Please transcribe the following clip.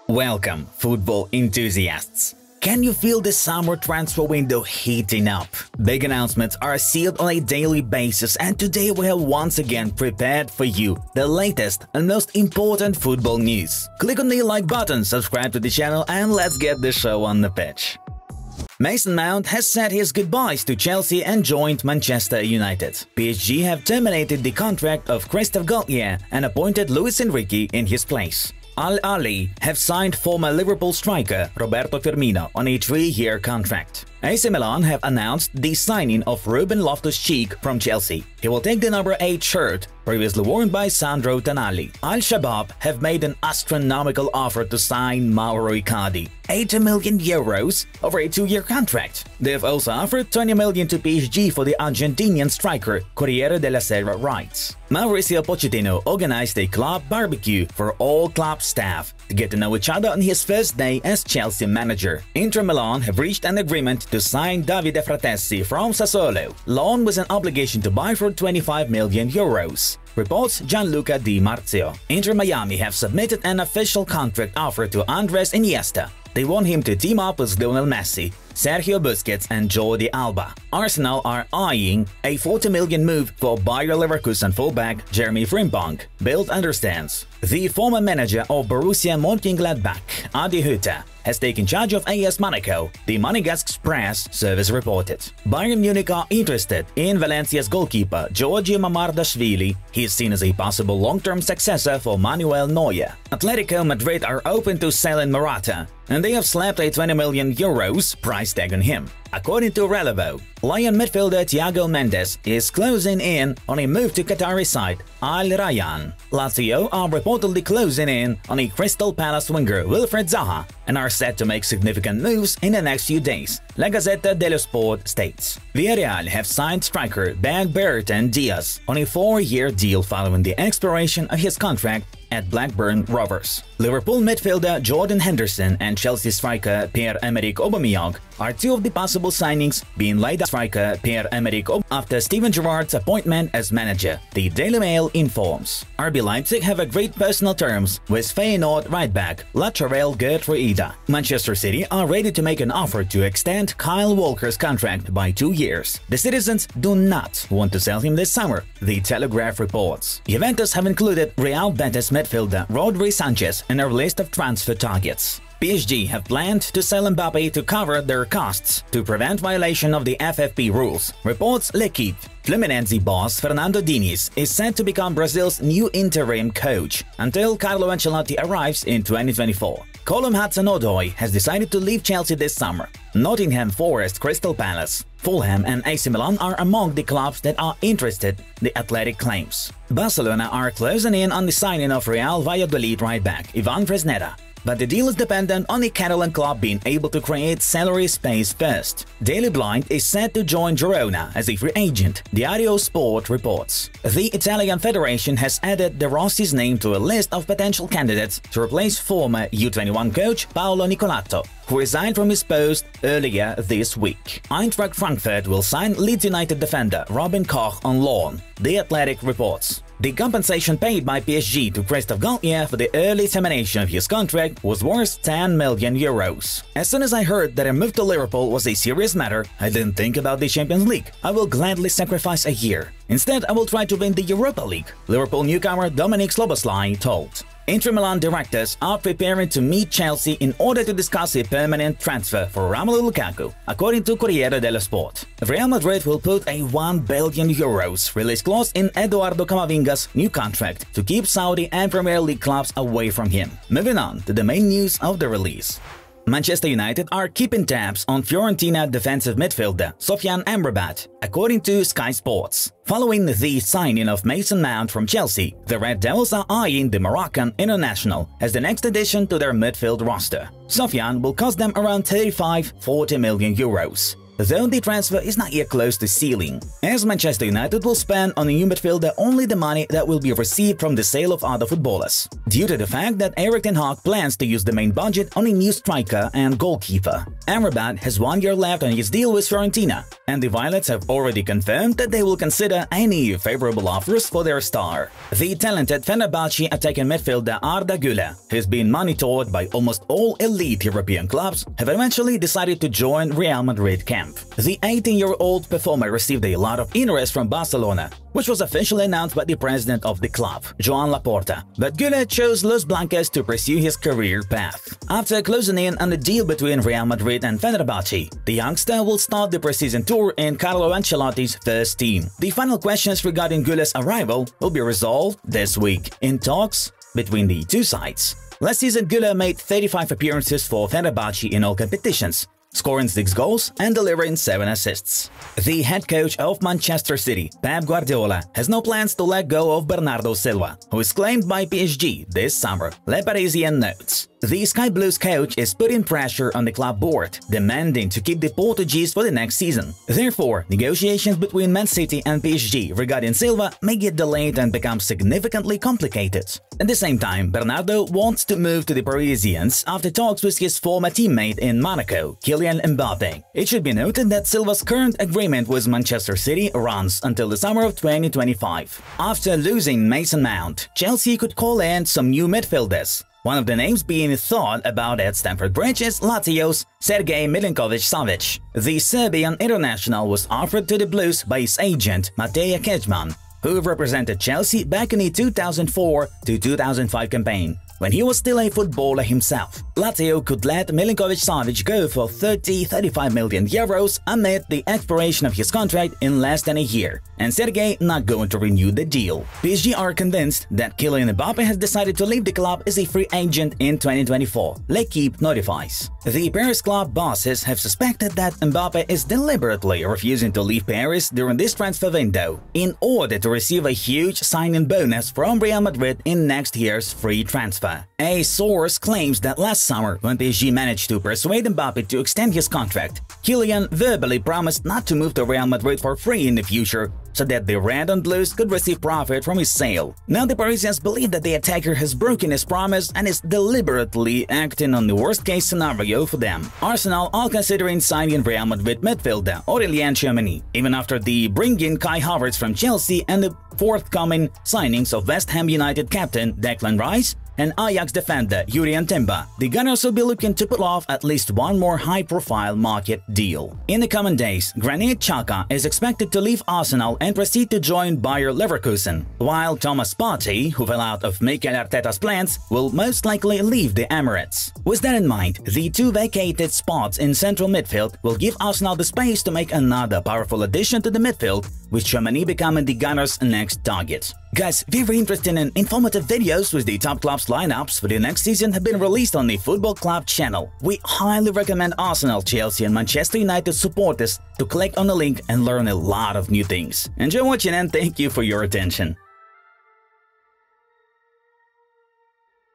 Welcome, football enthusiasts! Can you feel the summer transfer window heating up? Big announcements are sealed on a daily basis, and today we have once again prepared for you the latest and most important football news. Click on the like button, subscribe to the channel, and let's get the show on the pitch. Mason Mount has said his goodbyes to Chelsea and joined Manchester United. PSG have terminated the contract of Christophe Galtier and appointed Luis Enrique in his place. Al Ahly have signed former Liverpool striker Roberto Firmino on a 3-year contract. AC Milan have announced the signing of Ruben Loftus-Cheek from Chelsea. He will take the number 8 shirt, previously worn by Sandro Tonali. Al-Shabaab have made an astronomical offer to sign Mauro Icardi, 80 million euros over a 2-year contract. They have also offered 20 million to PSG for the Argentinian striker Corriere della Sera writes. Mauricio Pochettino organized a club barbecue for all club staff to get to know each other on his first day as Chelsea manager. Inter Milan have reached an agreement to sign Davide Fratesi from Sassuolo. Loan was an obligation to buy for 25 million euros. Reports Gianluca Di Marzio. Inter Miami have submitted an official contract offer to Andres Iniesta. They want him to team up with Lionel Messi, Sergio Busquets and Jordi Alba. Arsenal are eyeing a 40 million move for Bayer Leverkusen fullback Jeremy Frimpong. Bild understands. The former manager of Borussia Mönchengladbach, Adi Hütter, has taken charge of AS Monaco, the Monegasque press service reported. Bayern Munich are interested in Valencia's goalkeeper Giorgio Mamardashvili. He is seen as a possible long-term successor for Manuel Neuer. Atletico Madrid are open to selling Morata, and they have slapped a 20 million euros price tag on him. According to Relevo, Lyon midfielder Thiago Mendes is closing in on a move to Qatari side Al Rayyan. Lazio are reportedly closing in on a Crystal Palace winger Wilfried Zaha and are set to make significant moves in the next few days, La Gazzetta dello Sport states. Villarreal have signed striker Bertrand Diaz on a 4-year deal following the expiration of his contract at Blackburn Rovers. Liverpool midfielder Jordan Henderson and Chelsea striker Pierre-Emerick Aubameyang are two of the possible signings being laid out. Striker Pierre-Emerick Aubameyang after Steven Gerrard's appointment as manager, the Daily Mail informs. RB Leipzig have agreed personal terms with Feyenoord right-back Latrell Gert-Rueda. Manchester City are ready to make an offer to extend Kyle Walker's contract by 2 years. The citizens do not want to sell him this summer, the Telegraph reports. Juventus have included Real Betis midfielder Rodri Sanchez in their list of transfer targets. PSG have planned to sell Mbappe to cover their costs to prevent violation of the FFP rules, reports L'Equipe. Fluminense boss Fernando Diniz is set to become Brazil's new interim coach until Carlo Ancelotti arrives in 2024. Colum Hudson-Odoi has decided to leave Chelsea this summer. Nottingham Forest, Crystal Palace, Fulham and AC Milan are among the clubs that are interested, the Athletic claims. Barcelona are closing in on the signing of Real Valladolid right-back Ivan Fresneda, but the deal is dependent on the Catalan club being able to create salary space first. Daily Blind is set to join Girona as a free agent, Diario Sport reports. The Italian Federation has added De Rossi's name to a list of potential candidates to replace former U21 coach Paolo Nicolato, who resigned from his post earlier this week. Eintracht Frankfurt will sign Leeds United defender Robin Koch on loan, The Athletic reports. The compensation paid by PSG to Christophe Galtier for the early termination of his contract was worth 10 million euros. As soon as I heard that a move to Liverpool was a serious matter, I didn't think about the Champions League. I will gladly sacrifice a year. Instead, I will try to win the Europa League, Liverpool newcomer Dominik Szoboszlai told. Inter Milan directors are preparing to meet Chelsea in order to discuss a permanent transfer for Romelu Lukaku, according to Corriere dello Sport. Real Madrid will put a 1 billion euros release clause in Eduardo Camavinga's new contract to keep Saudi and Premier League clubs away from him. Moving on to the main news of the release. Manchester United are keeping tabs on Fiorentina defensive midfielder Sofyan Amrabat, according to Sky Sports. Following the signing of Mason Mount from Chelsea, the Red Devils are eyeing the Moroccan international as the next addition to their midfield roster. Sofyan will cost them around 35–40 million euros. though the transfer is not yet close to ceiling, as Manchester United will spend on a new midfielder only the money that will be received from the sale of other footballers, due to the fact that Erik ten Hag plans to use the main budget on a new striker and goalkeeper. Amrabat has 1 year left on his deal with Fiorentina, and the Violets have already confirmed that they will consider any favorable offers for their star. The talented Fenerbahce attacking midfielder Arda Güler, who's been monitored by almost all elite European clubs, have eventually decided to join Real Madrid camp. The 18-year-old performer received a lot of interest from Barcelona, which was officially announced by the president of the club, Joan Laporta, but Guler chose Los Blancos to pursue his career path. After closing in on a deal between Real Madrid and Fenerbahce, the youngster will start the preseason tour in Carlo Ancelotti's first team. The final questions regarding Guler's arrival will be resolved this week in talks between the two sides. Last season, Guler made 35 appearances for Fenerbahce in all competitions, scoring 6 goals and delivering 7 assists. The head coach of Manchester City, Pep Guardiola, has no plans to let go of Bernardo Silva, who is claimed by PSG this summer, Le Parisien notes. The Sky Blues coach is putting pressure on the club board, demanding to keep the Portuguese for the next season. Therefore, negotiations between Man City and PSG regarding Silva may get delayed and become significantly complicated. At the same time, Bernardo wants to move to the Parisians after talks with his former teammate in Monaco, Kylian Mbappe. It should be noted that Silva's current agreement with Manchester City runs until the summer of 2025. After losing Mason Mount, Chelsea could call in some new midfielders. One of the names being thought about at Stamford Bridge is Lazio's Sergej Milinkovic-Savic. The Serbian international was offered to the Blues by his agent Mateja Kecman, who represented Chelsea back in the 2004-2005 campaign, when he was still a footballer himself. Lazio could let Milinkovic-Savic go for 30–35 million euros amid the expiration of his contract in less than a year, and Sergej not going to renew the deal. PSG are convinced that Kylian Mbappe has decided to leave the club as a free agent in 2024, L'Équipe notifies. The Paris club bosses have suspected that Mbappe is deliberately refusing to leave Paris during this transfer window in order to receive a huge signing bonus from Real Madrid in next year's free transfer. A source claims that last summer, when PSG managed to persuade Mbappe to extend his contract, Kylian verbally promised not to move to Real Madrid for free in the future, so that the Red and Blues could receive profit from his sale. Now the Parisians believe that the attacker has broken his promise and is deliberately acting on the worst-case scenario for them. Arsenal are considering signing Real Madrid midfielder Aurélien Tchouameni, even after the bring-in Kai Havertz from Chelsea and the forthcoming signings of West Ham United captain Declan Rice and Ajax defender Jurriën Timber. The Gunners will be looking to pull off at least one more high-profile market deal. In the coming days, Granit Xhaka is expected to leave Arsenal and proceed to join Bayer Leverkusen, while Thomas Partey, who fell out of Mikel Arteta's plans, will most likely leave the Emirates. With that in mind, the 2 vacated spots in central midfield will give Arsenal the space to make another powerful addition to the midfield, with Tchouameni becoming the Gunners' next target. Guys, very interesting and informative videos with the top clubs lineups for the next season have been released on the Football Club channel. We highly recommend Arsenal, Chelsea and Manchester United supporters to click on the link and learn a lot of new things. Enjoy watching and thank you for your attention.